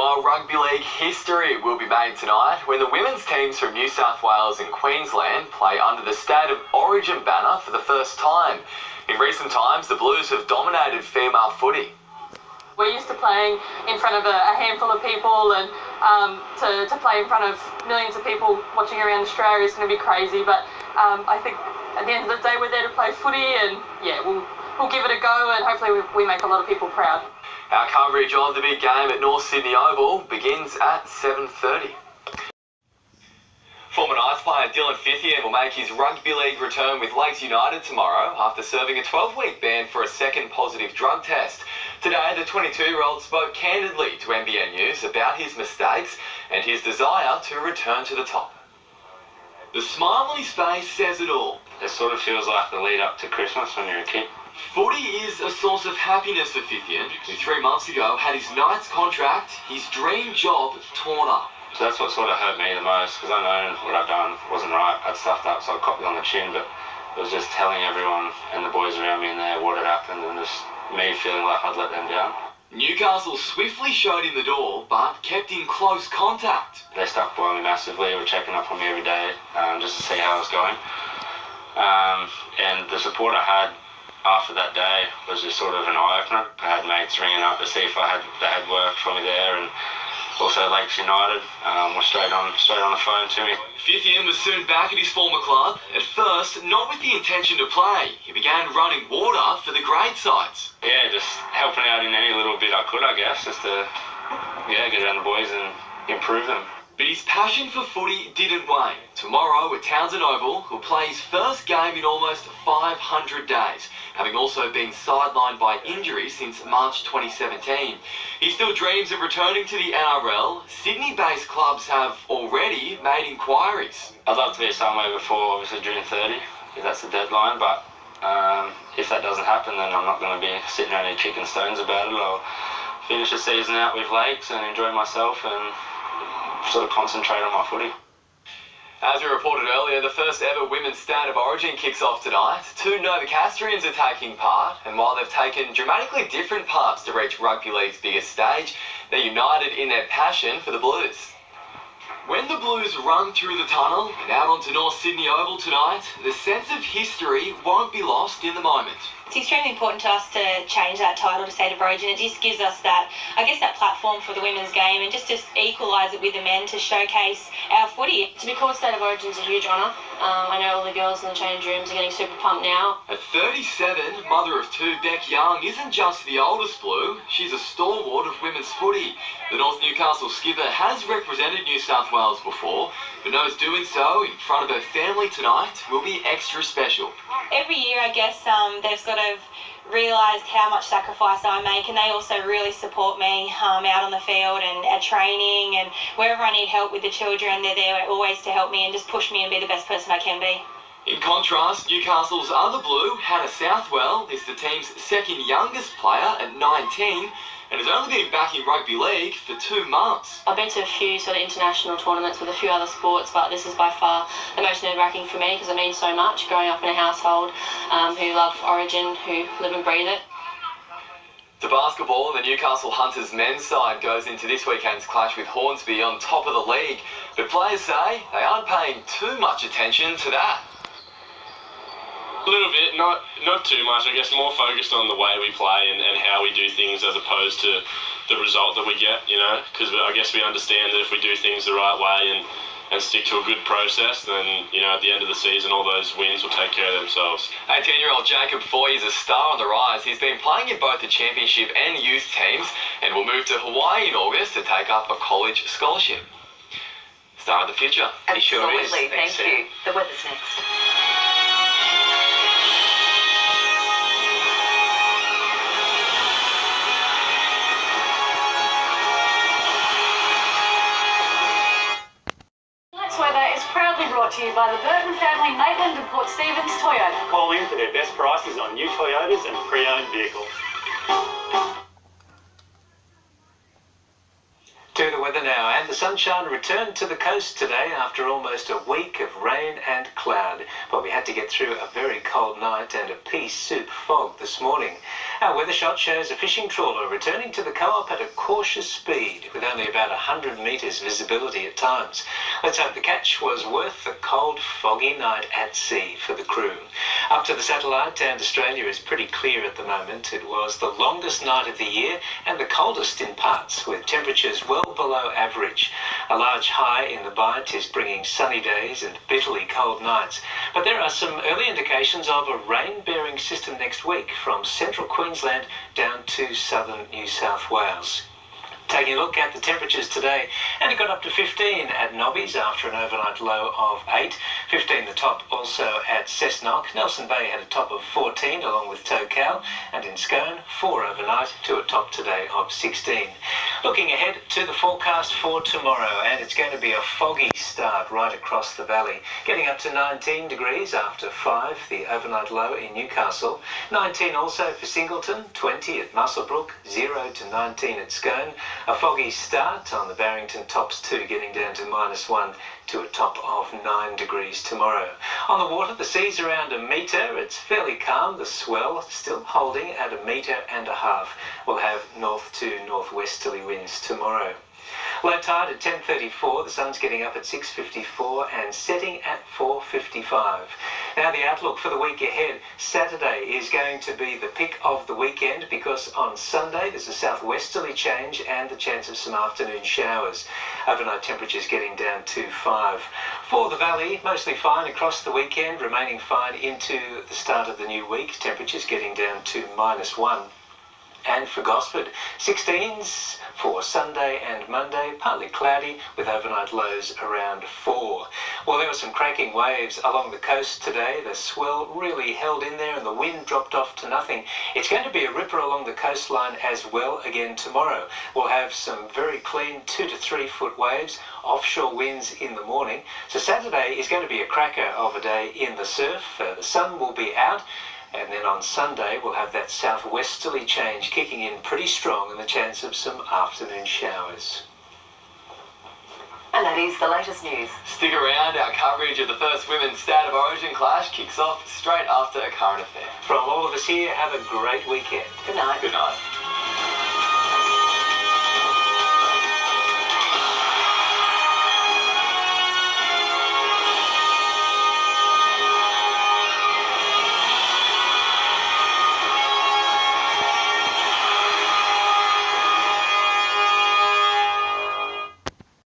Well, rugby league history will be made tonight when the women's teams from New South Wales and Queensland play under the State of Origin banner for the first time. In recent times, the Blues have dominated female footy. We're used to playing in front of a handful of people, and to play in front of millions of people watching around Australia is going to be crazy. But I think at the end of the day, we're there to play footy, and yeah, we'll give it a go, and hopefully we make a lot of people proud. Our coverage of the big game at North Sydney Oval begins at 7:30. Former Knights player Dylan Fithian will make his rugby league return with Lakes United tomorrow after serving a 12-week ban for a second positive drug test. Today, the 22-year-old spoke candidly to NBN News about his mistakes and his desire to return to the top. The smile on his face says it all. It sort of feels like the lead up to Christmas when you're a kid. Footy is a source of happiness for Fithian, who 3 months ago had his Knights contract, his dream job, torn up. So that's what sort of hurt me the most, because I know what I'd done wasn't right. I'd stuffed up, so I copped it on the chin, but it was just telling everyone and the boys around me in there what had happened, and just me feeling like I'd let them down. Newcastle swiftly showed him the door, but kept in close contact. They stuck by me massively. They were checking up on me every day, just to see how I was going. And the support I had after that day was just sort of an eye-opener. I had mates ringing up to see if they had work for me there, and also Lakes United were straight on the phone to me. Fithian was soon back at his former club. At first, not with the intention to play. He began running water for the grade sides. Yeah, just helping out in any little bit I could, I guess, just to get around the boys and improve them. But his passion for footy didn't wane. Tomorrow at Townsend Oval, he'll play his first game in almost 500 days, having also been sidelined by injury since March 2017. He still dreams of returning to the NRL. Sydney-based clubs have already made inquiries. I'd love to be somewhere before, obviously, June 30, if that's the deadline, but if that doesn't happen, then I'm not going to be sitting around here kicking stones about it. I'll finish the season out with Lakes and enjoy myself and sort of concentrate on my footy. As we reported earlier, the first ever Women's State of Origin kicks off tonight. 2 Novocastrians are taking part, and while they've taken dramatically different paths to reach rugby league's biggest stage, they're united in their passion for the Blues. When the Blues run through the tunnel and out onto North Sydney Oval tonight, the sense of history won't be lost in the moment. It's extremely important to us to change that title to State of Origin. It just gives us that, I guess, that platform for the women's game, and just to equalise it with the men to showcase our footy. To be called State of Origin is a huge honour. I know all the girls in the change rooms are getting super pumped now. At 37, mother of 2, Beck Young isn't just the oldest Blue, she's a stalwart of women's footy. The North Newcastle skipper has represented New South Wales before, but knows doing so in front of her family tonight will be extra special. Every year, I guess, they've sort of realised how much sacrifice I make, and they also really support me out on the field and at training, and wherever I need help with the children, they're there always to help me and just push me and be the best person I can be. In contrast, Newcastle's other Blue, Hannah Southwell, is the team's second youngest player at 19 and has only been back in rugby league for 2 months. I've been to a few sort of international tournaments with a few other sports, but this is by far the most nerve-wracking for me because it means so much, growing up in a household who love Origin, who live and breathe it. To basketball, the Newcastle Hunters men's side goes into this weekend's clash with Hornsby on top of the league, but players say they aren't paying too much attention to that. A little bit, not too much. I guess more focused on the way we play and how we do things as opposed to the result that we get, because I guess we understand that if we do things the right way and stick to a good process, then, at the end of the season, all those wins will take care of themselves. 18-year-old Jacob Foy is a star on the rise. He's been playing in both the championship and youth teams and will move to Hawaii in August to take up a college scholarship. Star of the future. Absolutely, he sure is. Thank you. The weather's next. Weather is proudly brought to you by the Burton family, Maitland and Port Stephens Toyota. Call in for their best prices on new Toyotas and pre-owned vehicles. To the weather now, and the sunshine returned to the coast today after almost a week of rain and cloud. But we had to get through a very cold night and a pea soup fog this morning. Our weather shot shows a fishing trawler returning to the co-op at a cautious speed. with only about 100 metres visibility at times. Let's hope the catch was worth the cold, foggy night at sea for the crew. Up to the satellite, and Australia is pretty clear at the moment. It was the longest night of the year and the coldest in parts, with temperatures well below average. A large high in the Bight is bringing sunny days and bitterly cold nights. But there are some early indications of a rain-bearing system next week from central Queensland down to southern New South Wales. Taking a look at the temperatures today, and it got up to 15 at Nobby's after an overnight low of 8. 15 the top also at Cessnock. Nelson Bay had a top of 14 along with Tocal, and in Scone 4 overnight to a top today of 16. Looking ahead to the forecast for tomorrow, and it's going to be a foggy start right across the valley, getting up to 19 degrees after 5, the overnight low in Newcastle. 19 also for Singleton, 20 at Muswellbrook, 0 to 19 at Scone. A foggy start on the Barrington tops 2, getting down to -1 to a top of 9 degrees tomorrow. On the water, the sea's around 1 metre. It's fairly calm. The swell still holding at 1.5 metres. We'll have north to northwesterly winds tomorrow. Low tide at 10:34, the sun's getting up at 6:54 and setting at 4:55. Now the outlook for the week ahead. Saturday is going to be the pick of the weekend because on Sunday there's a southwesterly change and the chance of some afternoon showers. Overnight temperatures getting down to 5. For the valley, mostly fine across the weekend, remaining fine into the start of the new week. Temperatures getting down to -1. And for Gosford, 16s for Sunday and Monday, partly cloudy with overnight lows around 4. Well, there were some cracking waves along the coast today. The swell really held in there and the wind dropped off to nothing. It's going to be a ripper along the coastline as well again tomorrow. We'll have some very clean 2 to 3 foot waves, offshore winds in the morning. So Saturday is going to be a cracker of a day in the surf. The sun will be out. And then on Sunday, we'll have that southwesterly change kicking in pretty strong and the chance of some afternoon showers. And that is the latest news. Stick around, our coverage of the first Women's State of Origin clash kicks off straight after a current affair. From all of us here, have a great weekend. Good night. Good night.